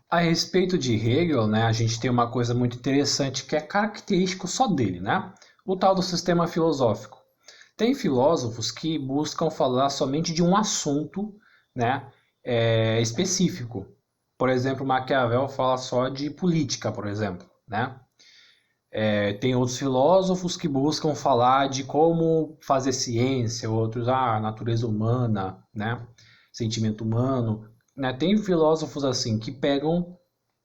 A respeito de Hegel, né, a gente tem uma coisa muito interessante que é característico só dele, né? O tal do sistema filosófico. Tem filósofos que buscam falar somente de um assunto, né, específico. Por exemplo, Maquiavel fala só de política, por exemplo, né? Tem outros filósofos que buscam falar de como fazer ciência, outros, natureza humana, né? Sentimento humano, né? Tem filósofos assim que pegam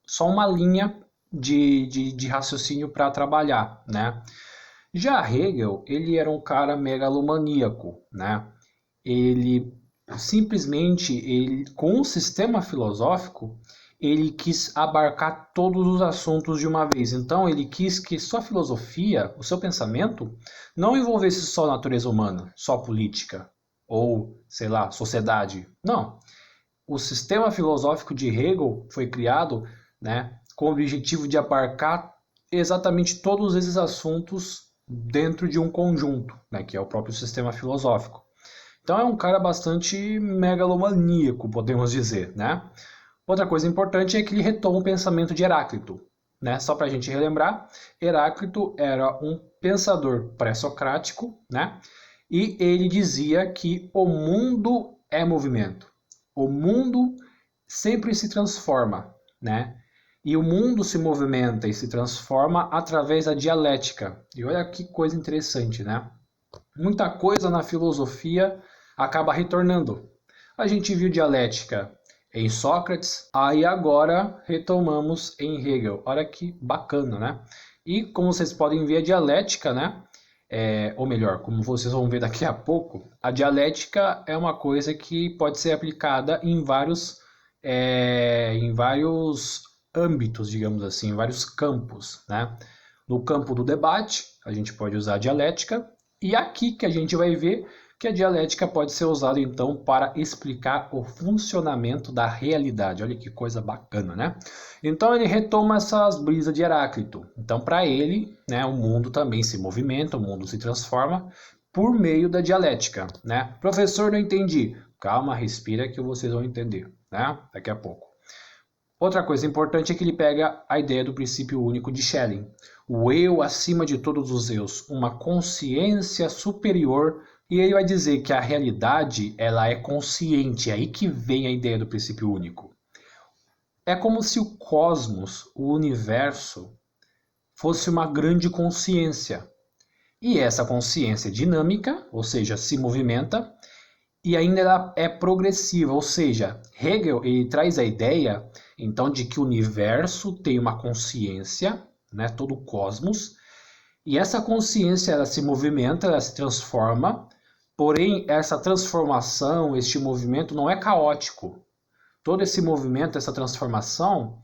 só uma linha de raciocínio para trabalhar, né? Já Hegel, ele era um cara megalomaníaco, né? Ele com o sistema filosófico, ele quis abarcar todos os assuntos de uma vez. Então, ele quis que sua filosofia, o seu pensamento, não envolvesse só natureza humana, só política ou, sei lá, sociedade. Não. O sistema filosófico de Hegel foi criado, né, com o objetivo de abarcar exatamente todos esses assuntos dentro de um conjunto, né, que é o próprio sistema filosófico. Então é um cara bastante megalomaníaco, podemos dizer, né? Outra coisa importante é que ele retoma o pensamento de Heráclito, né? Só para a gente relembrar, Heráclito era um pensador pré-socrático, né? E ele dizia que o mundo é movimento. O mundo sempre se transforma, né? E o mundo se movimenta e se transforma através da dialética. E olha que coisa interessante, né? Muita coisa na filosofia acaba retornando. A gente viu dialética em Sócrates, aí agora retomamos em Hegel. Olha que bacana, né? E como vocês podem ver, a dialética, né? Ou melhor, como vocês vão ver daqui a pouco, a dialética é uma coisa que pode ser aplicada em vários âmbitos, digamos assim, em vários campos, né? No campo do debate, a gente pode usar a dialética, e aqui que a gente vai ver que a dialética pode ser usada então para explicar o funcionamento da realidade. Olha que coisa bacana, né? Então ele retoma essas brisas de Heráclito. Então para ele, né, o mundo também se movimenta, o mundo se transforma por meio da dialética, né? Professor, não entendi. Calma, respira que vocês vão entender, né? Daqui a pouco. Outra coisa importante é que ele pega a ideia do princípio único de Schelling. O eu acima de todos os eus, uma consciência superior, e ele vai dizer que a realidade ela é consciente, é aí que vem a ideia do princípio único. É como se o cosmos, o universo, fosse uma grande consciência. E essa consciência é dinâmica, ou seja, se movimenta, e ainda ela é progressiva, ou seja, Hegel ele traz a ideia então de que o universo tem uma consciência, né, todo o cosmos, e essa consciência ela se movimenta, ela se transforma, porém essa transformação, este movimento não é caótico. Todo esse movimento, essa transformação,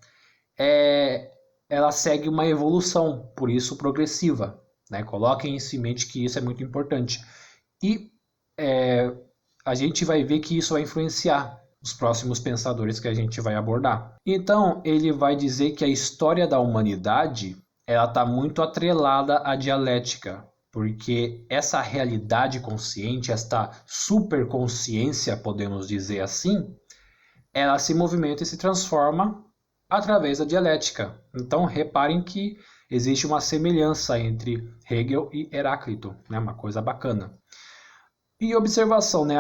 ela segue uma evolução, por isso progressiva, né? Coloquem em mente que isso é muito importante. E é, a gente vai ver que isso vai influenciar os próximos pensadores que a gente vai abordar. Então, ele vai dizer que a história da humanidade ela está muito atrelada à dialética, porque essa realidade consciente, esta superconsciência, podemos dizer assim, ela se movimenta e se transforma através da dialética. Então, reparem que existe uma semelhança entre Hegel e Heráclito, né? Uma coisa bacana. E observação, né?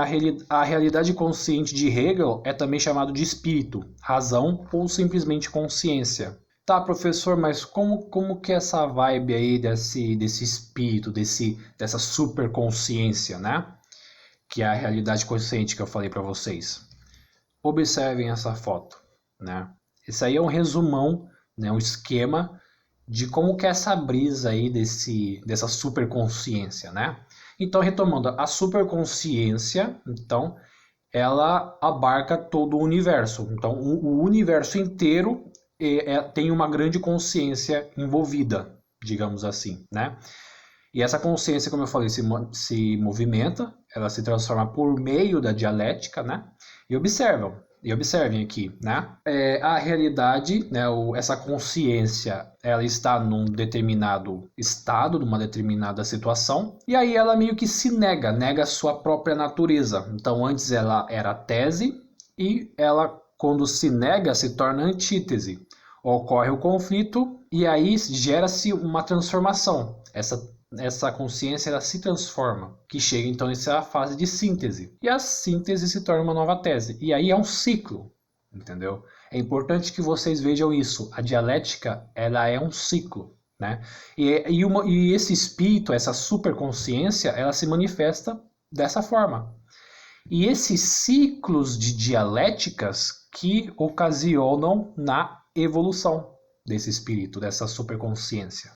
A realidade consciente de Hegel é também chamado de espírito, razão ou simplesmente consciência. Tá, professor, mas como que é essa vibe aí desse espírito, dessa superconsciência, né? Que é a realidade consciente que eu falei para vocês. Observem essa foto, né? Esse aí é um resumão, né? Um esquema de como que é essa brisa aí dessa superconsciência, né? Então, retomando, a superconsciência, então, ela abarca todo o universo. Então, o universo inteiro tem uma grande consciência envolvida, digamos assim, né? E essa consciência, como eu falei, se movimenta, ela se transforma por meio da dialética, né? E observem aqui, né? A realidade, né? Essa consciência, ela está num determinado estado, numa determinada situação, e aí ela meio que nega a sua própria natureza. Então, antes ela era tese e ela quando se nega, se torna antítese. Ocorre o conflito e aí gera-se uma transformação. Essa consciência ela se transforma, que chega então nessa fase de síntese. E a síntese se torna uma nova tese. E aí é um ciclo, entendeu? É importante que vocês vejam isso. A dialética ela é um ciclo, né? E esse espírito, essa superconsciência, ela se manifesta dessa forma. E esses ciclos de dialéticas que ocasionam na evolução desse espírito, dessa superconsciência.